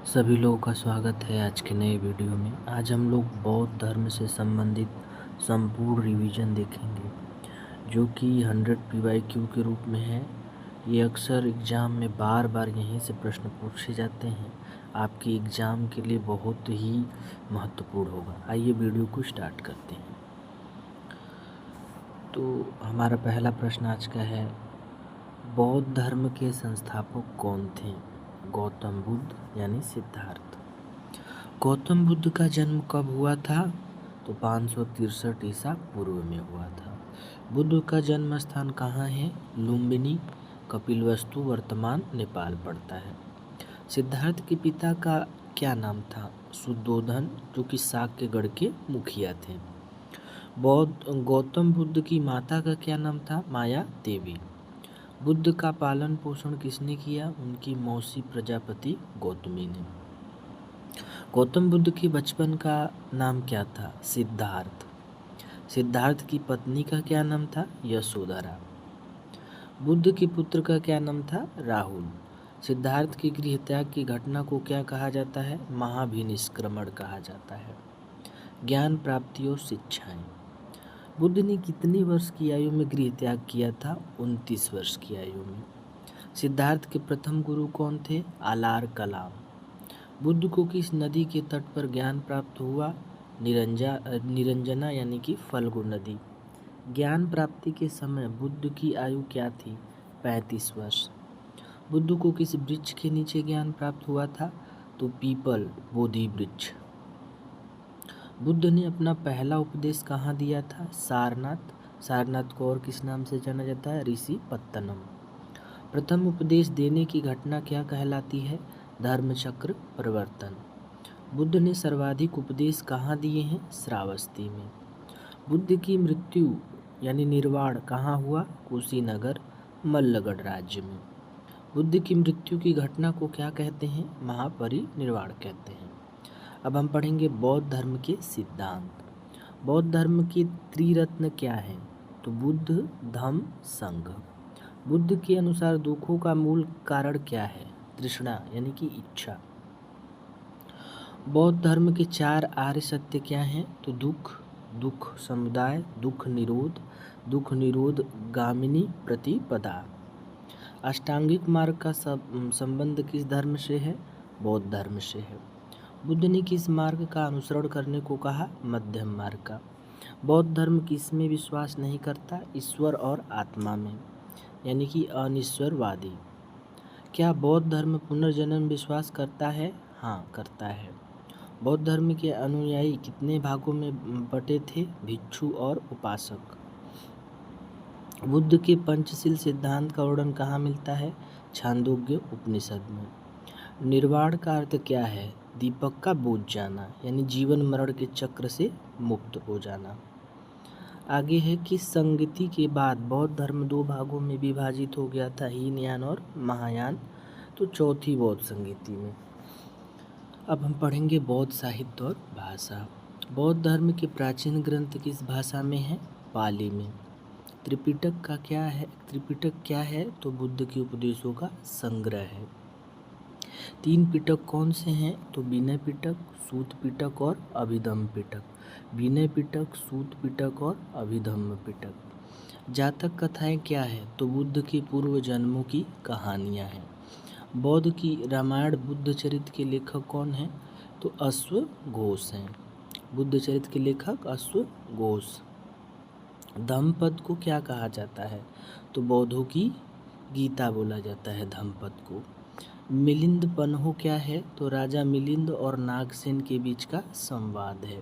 सभी लोगों का स्वागत है आज के नए वीडियो में। आज हम लोग बौद्ध धर्म से संबंधित संपूर्ण रिवीजन देखेंगे जो कि 100 PYQ के रूप में है। ये अक्सर एग्ज़ाम में बार बार यहीं से प्रश्न पूछे जाते हैं। आपके एग्ज़ाम के लिए बहुत ही महत्वपूर्ण होगा। आइए वीडियो को स्टार्ट करते हैं। तो हमारा पहला प्रश्न आज का है, बौद्ध धर्म के संस्थापक कौन थे? गौतम बुद्ध यानी सिद्धार्थ। गौतम बुद्ध का जन्म कब हुआ था? तो 563 ईसा पूर्व में हुआ था। बुद्ध का जन्म स्थान कहाँ है? लुम्बिनी, कपिलवस्तु वर्तमान नेपाल पड़ता है। सिद्धार्थ के पिता का क्या नाम था? शुद्धोधन, जो कि साक्यगढ़ के मुखिया थे। गौतम बुद्ध की माता का क्या नाम था? माया देवी। बुद्ध का पालन पोषण किसने किया? उनकी मौसी प्रजापति गौतमी ने। गौतम बुद्ध के बचपन का नाम क्या था? सिद्धार्थ। सिद्धार्थ की पत्नी का क्या नाम था? यशोधरा। बुद्ध के पुत्र का क्या नाम था? राहुल। सिद्धार्थ के गृह त्याग की घटना को क्या कहा जाता है? महाभिनिष्क्रमण कहा जाता है। ज्ञान प्राप्ति और शिक्षाएं। बुद्ध ने कितनी वर्ष की आयु में गृह त्याग किया था? 29 वर्ष की आयु में। सिद्धार्थ के प्रथम गुरु कौन थे? आलार कलाम। बुद्ध को किस नदी के तट पर ज्ञान प्राप्त हुआ? निरंजना यानी कि फल्गु नदी। ज्ञान प्राप्ति के समय बुद्ध की आयु क्या थी? 35 वर्ष। बुद्ध को किस वृक्ष के नीचे ज्ञान प्राप्त हुआ था? तो पीपल, बोधि वृक्ष। बुद्ध ने अपना पहला उपदेश कहाँ दिया था? सारनाथ। सारनाथ को और किस नाम से जाना जाता है? ऋषि पत्तनम। प्रथम उपदेश देने की घटना क्या कहलाती है? धर्मचक्र परिवर्तन। बुद्ध ने सर्वाधिक उपदेश कहाँ दिए हैं? श्रावस्ती में। बुद्ध की मृत्यु यानी निर्वाण कहाँ हुआ? कुशीनगर, मल्लगढ़ राज्य में। बुद्ध की मृत्यु की घटना को क्या कहते हैं? महापरिनिर्वाण कहते हैं। अब हम पढ़ेंगे बौद्ध धर्म के सिद्धांत। बौद्ध धर्म के त्रिरत्न क्या हैं? तो बुद्ध, धम्म, संघ। बुद्ध के अनुसार दुखों का मूल कारण क्या है? तृष्णा यानी कि इच्छा। बौद्ध धर्म के 4 आर्य सत्य क्या हैं? तो दुख, दुख समुदाय, दुख निरोध गामिनी प्रतिपदा। अष्टांगिक मार्ग का संबंध किस धर्म से है? बौद्ध धर्म से है। बुद्ध ने किस मार्ग का अनुसरण करने को कहा? मध्यम मार्ग का। बौद्ध धर्म किस में विश्वास नहीं करता? ईश्वर और आत्मा में, यानी कि अनिश्वरवादी। क्या बौद्ध धर्म पुनर्जन्म विश्वास करता है? हाँ, करता है। बौद्ध धर्म के अनुयायी कितने भागों में बटे थे? भिक्षु और उपासक। बुद्ध के पंचशील सिद्धांत का वर्णन कहाँ मिलता है? छांदोग्य उपनिषद में। निर्वाण का अर्थ क्या है? दीपक का बुझ जाना, यानी जीवन मरण के चक्र से मुक्त हो जाना। आगे है कि संगति के बाद बौद्ध धर्म 2 भागों में विभाजित हो गया था, हीनयान और महायान। तो चौथी बौद्ध संगति में। अब हम पढ़ेंगे बौद्ध साहित्य और भाषा। बौद्ध धर्म के प्राचीन ग्रंथ किस भाषा में है? पाली में। त्रिपिटक क्या है? तो बुद्ध के उपदेशों का संग्रह है। 3 पिटक कौन से हैं? तो विनय पिटक, सूत पिटक और अभिधम्म पिटक। विनय पिटक, सूत पिटक और अभिधम्म पिटक। जातक कथाएं क्या है? तो बुद्ध के पूर्व जन्मों की कहानियां हैं। बौद्ध की रामायण बुद्ध चरित्र के लेखक कौन हैं? तो अश्वघोष हैं। बुद्ध चरित्र के लेखक अश्वघोष। धम्मपद को क्या कहा जाता है? तो बौद्धों की गीता बोला जाता है धम्मपद को। मिलिंद पन्हो क्या है? तो राजा मिलिंद और नागसेन के बीच का संवाद है।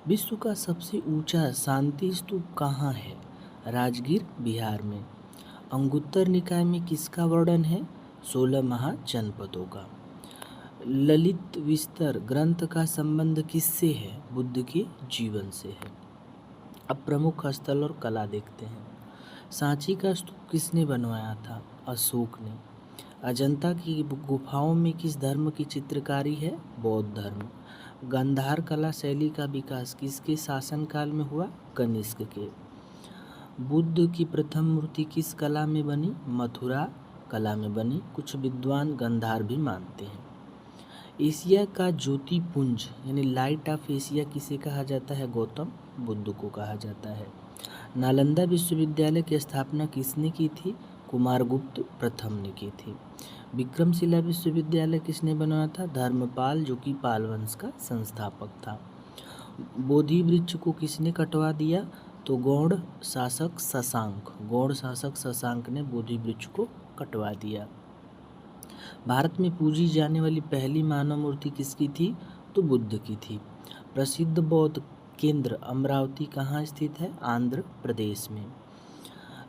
विश्व का सबसे ऊंचा शांति स्तूप कहाँ है? राजगीर, बिहार में। अंगुत्तर निकाय में किसका वर्णन है? 16 महाजनपदों का। ललित विस्तर ग्रंथ का संबंध किससे है? बुद्ध के जीवन से है। अब प्रमुख स्थल और कला देखते हैं। सांची का स्तूप किसने बनवाया था? अशोक ने। अजंता की गुफाओं में किस धर्म की चित्रकारी है? बौद्ध धर्म। गांधार कला शैली का विकास किसके शासनकाल में हुआ? कनिष्क के। बुद्ध की प्रथम मूर्ति किस कला में बनी? मथुरा कला में बनी। कुछ विद्वान गांधार भी मानते हैं। एशिया का ज्योतिपुंज यानी लाइट ऑफ एशिया किसे कहा जाता है? गौतम बुद्ध को कहा जाता है। नालंदा विश्वविद्यालय की स्थापना किसने की थी? कुमारगुप्त प्रथम ने की थी। विक्रमशिला विश्वविद्यालय किसने बनाया था? धर्मपाल, जो कि पाल वंश का संस्थापक था। बोधि वृक्ष को किसने कटवा दिया? तो गौड़ शासक शशांक ने बोधि वृक्ष को कटवा दिया। भारत में पूजी जाने वाली पहली मानव मूर्ति किसकी थी? तो बुद्ध की थी। प्रसिद्ध बौद्ध केंद्र अमरावती कहाँ स्थित है? आंध्र प्रदेश में।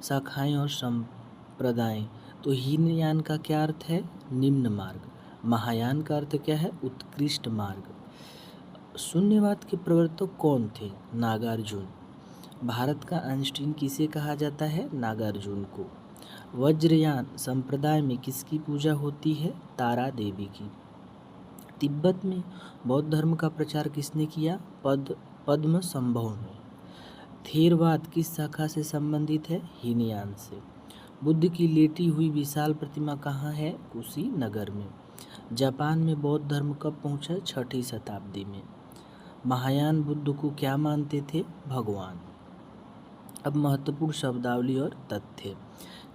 शाखाएं और संप्रदाय, तो हीनयान का क्या अर्थ है? निम्न मार्ग। महायान का अर्थ क्या है? उत्कृष्ट मार्ग। शून्यवाद के प्रवर्तक कौन थे? नागार्जुन। भारत का आइंस्टीन किसे कहा जाता है? नागार्जुन को। वज्रयान संप्रदाय में किसकी पूजा होती है? तारा देवी की। तिब्बत में बौद्ध धर्म का प्रचार किसने किया? पद्म संभव ने। थेरवाद किस शाखा से संबंधित है? हीनयान से। बुद्ध की लेटी हुई विशाल प्रतिमा कहाँ है? कुशीनगर में। जापान में बौद्ध धर्म कब पहुँचा? 6ठी शताब्दी में। महायान बुद्ध को क्या मानते थे? भगवान। अब महत्वपूर्ण शब्दावली और तथ्य।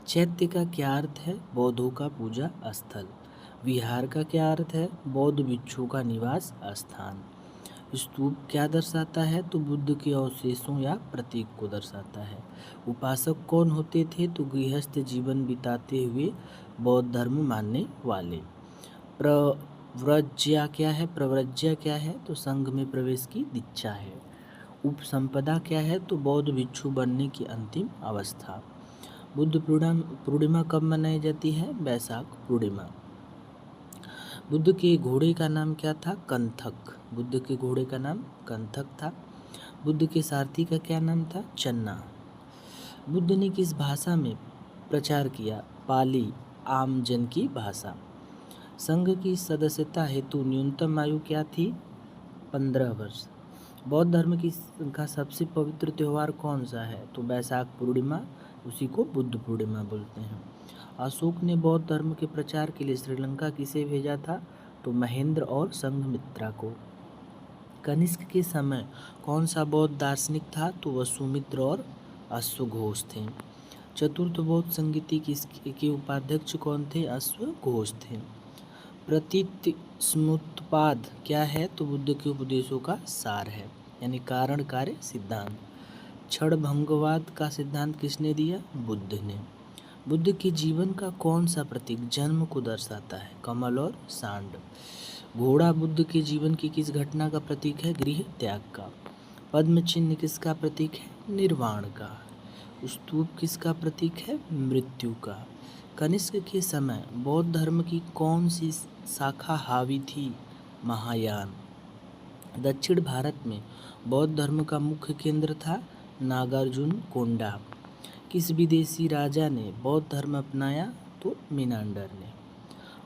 चैत्य का क्या अर्थ है? बौद्धों का पूजा स्थल। विहार का क्या अर्थ है? बौद्ध भिक्षुओं का निवास स्थान। स्तूप क्या दर्शाता है? तो बुद्ध के अवशेषों या प्रतीक को दर्शाता है। उपासक कौन होते थे? तो गृहस्थ जीवन बिताते हुए बौद्ध धर्म मानने वाले। प्रव्रज्या क्या है? प्रव्रज्या क्या है? तो संघ में प्रवेश की दीक्षा है। उपसंपदा क्या है? तो बौद्ध भिक्षु बनने की अंतिम अवस्था। बुद्ध पूर्णिमा कब मनाई जाती है? वैशाख पूर्णिमा। बुद्ध के घोड़े का नाम क्या था? कंथक। बुद्ध के घोड़े का नाम कंथक था। बुद्ध के सारथी का क्या नाम था? चन्ना। बुद्ध ने किस भाषा में प्रचार किया? पाली, आम जन की भाषा। संघ की सदस्यता हेतु न्यूनतम आयु क्या थी? 15 वर्ष। बौद्ध धर्म का सबसे पवित्र त्यौहार कौन सा है? तो वैशाख पूर्णिमा, उसी को बुद्ध पूर्णिमा बोलते हैं। अशोक ने बौद्ध धर्म के प्रचार के लिए श्रीलंका किसे भेजा था? तो महेंद्र और संघमित्रा को। कनिष्क के समय कौन सा बौद्ध दार्शनिक था? तो वसुमित्र और अश्वघोष थे। चतुर्थ बौद्ध संगीति के उपाध्यक्ष कौन थे? अश्वघोष थे। प्रतीति समुत्पाद क्या है? तो बुद्ध के उपदेशों का सार है, यानी कारण कार्य सिद्धांत। क्षणभंगवाद का सिद्धांत किसने दिया? बुद्ध ने। बुद्ध के जीवन का कौन सा प्रतीक जन्म को दर्शाता है? कमल और सांड। घोड़ा बुद्ध के जीवन की किस घटना का प्रतीक है? गृह त्याग का। पद्म चिन्ह किसका प्रतीक है? निर्वाण का। स्तूप किसका प्रतीक है? मृत्यु का। कनिष्क के समय बौद्ध धर्म की कौन सी शाखा हावी थी? महायान। दक्षिण भारत में बौद्ध धर्म का मुख्य केंद्र था? नागार्जुन कोंडा। किस विदेशी राजा ने बौद्ध धर्म अपनाया? तो मिनांडर ने।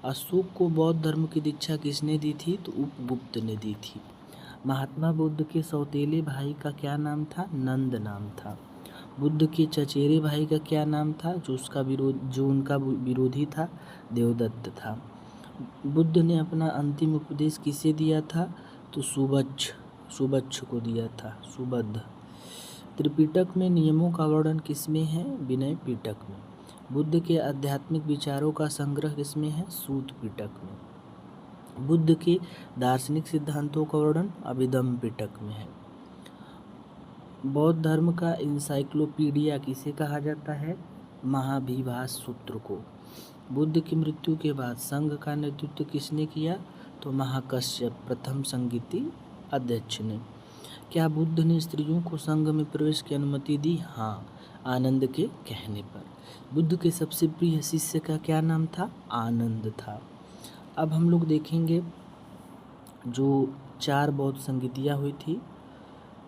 अशोक को बौद्ध धर्म की दीक्षा किसने दी थी? तो उपगुप्त ने दी थी। महात्मा बुद्ध के सौतेले भाई का क्या नाम था? नंद नाम था। बुद्ध के चचेरे भाई का क्या नाम था? जो उनका विरोधी था, देवदत्त था। बुद्ध ने अपना अंतिम उपदेश किसे दिया था? तो सुबच्छ को दिया था। सुबद्ध। त्रिपिटक में नियमों का वर्णन किसमें है? विनय पिटक में। बुद्ध के आध्यात्मिक विचारों का संग्रह किसमें है? सूत पिटक में। बुद्ध के दार्शनिक सिद्धांतों का वर्णन अभिधम्म पिटक में है। बौद्ध धर्म का इंसाइक्लोपीडिया किसे कहा जाता है? महाभिभाष सूत्र को। बुद्ध की मृत्यु के बाद संघ का नेतृत्व किसने किया? तो महाकश्यप प्रथम संगीति अध्यक्ष ने। क्या बुद्ध ने स्त्रियों को संघ में प्रवेश की अनुमति दी? हाँ, आनंद के कहने पर। बुद्ध के सबसे प्रिय शिष्य का क्या नाम था? आनंद था। अब हम लोग देखेंगे जो 4 बौद्ध संगीतियाँ हुई थी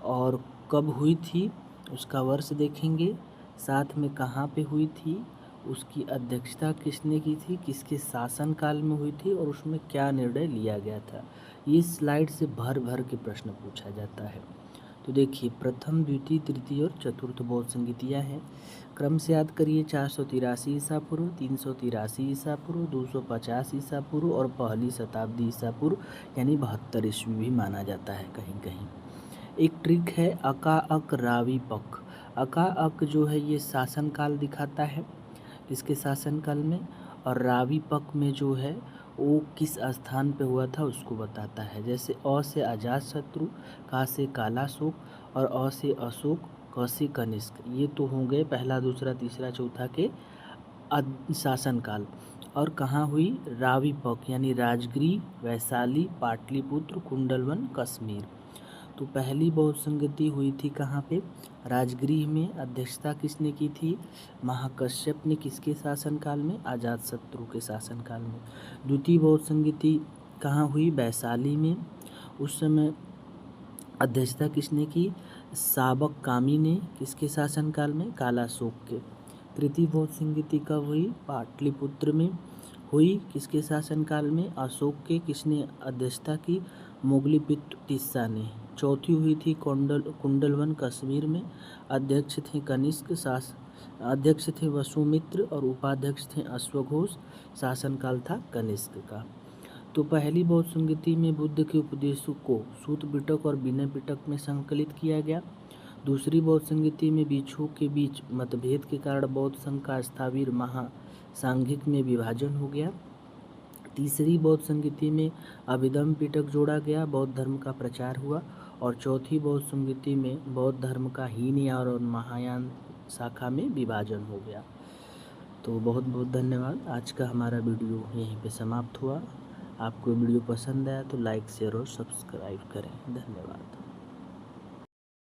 और कब हुई थी, उसका वर्ष देखेंगे, साथ में कहाँ पे हुई थी, उसकी अध्यक्षता किसने की थी, किसके शासनकाल में हुई थी और उसमें क्या निर्णय लिया गया था। ये स्लाइड से भर भर के प्रश्न पूछा जाता है। तो देखिए, प्रथम, द्वितीय, तृतीय और चतुर्थ बौद्ध संगीतियाँ हैं। क्रम से याद करिए, 483 ईसा पूर्व, 383 ईसा पूर्व, 250 ईसा पूर्व और पहली शताब्दी ईसा पूर्व, यानी 72 ईस्वी भी माना जाता है कहीं कहीं। एक ट्रिक है अका अक रावी पक। अका अक जो है ये शासनकाल दिखाता है इसके शासनकाल में, और रावी पक में जो है वो किस स्थान पे हुआ था उसको बताता है। जैसे अ से अजातशत्रु, का से कालाशोक और अ से अशोक, क से कनिष्क। ये तो होंगे पहला, दूसरा, तीसरा, चौथा के शासनकाल। और कहाँ हुई? रावी पक यानी राजगिरी, वैशाली, पाटलिपुत्र, कुंडलवन, कश्मीर। तो पहली बौद्ध संगति हुई थी कहाँ पे? राजगृह में। अध्यक्षता किसने की थी? महाकश्यप ने। किसके शासनकाल में? अजातशत्रु के शासनकाल में। द्वितीय बौद्ध संगति कहाँ हुई? वैशाली में। उस समय अध्यक्षता किसने की? साबक कामी ने। किसके शासनकाल में? कालाशोक के। तृतीय बौद्ध संगति कब हुई? पाटलिपुत्र में हुई। किसके शासनकाल में? अशोक के। किसने अध्यक्षता की? मोगलीपित टिस्सा ने। चौथी हुई थी कुंडलवन कश्मीर में। अध्यक्ष थे कनिष्क, अध्यक्ष थे वसुमित्र और उपाध्यक्ष थे अश्वघोष। शासनकाल था कनिष्क का। तो पहली बौद्ध संगति में बुद्ध के उपदेशों को सूत पिटक और विनय पिटक में संकलित किया गया। दूसरी बौद्ध संगति में भिक्षुओं के बीच मतभेद के कारण बौद्ध संघ का स्थावीर महासांघिक में विभाजन हो गया। तीसरी बौद्ध संगति में अभिधम्म पिटक जोड़ा गया, बौद्ध धर्म का प्रचार हुआ। और चौथी बौद्ध संगति में बौद्ध धर्म का हीनयान और महायान शाखा में विभाजन हो गया। तो बहुत बहुत धन्यवाद। आज का हमारा वीडियो यहीं पे समाप्त हुआ। आपको वीडियो पसंद आया तो लाइक, शेयर और सब्सक्राइब करें। धन्यवाद।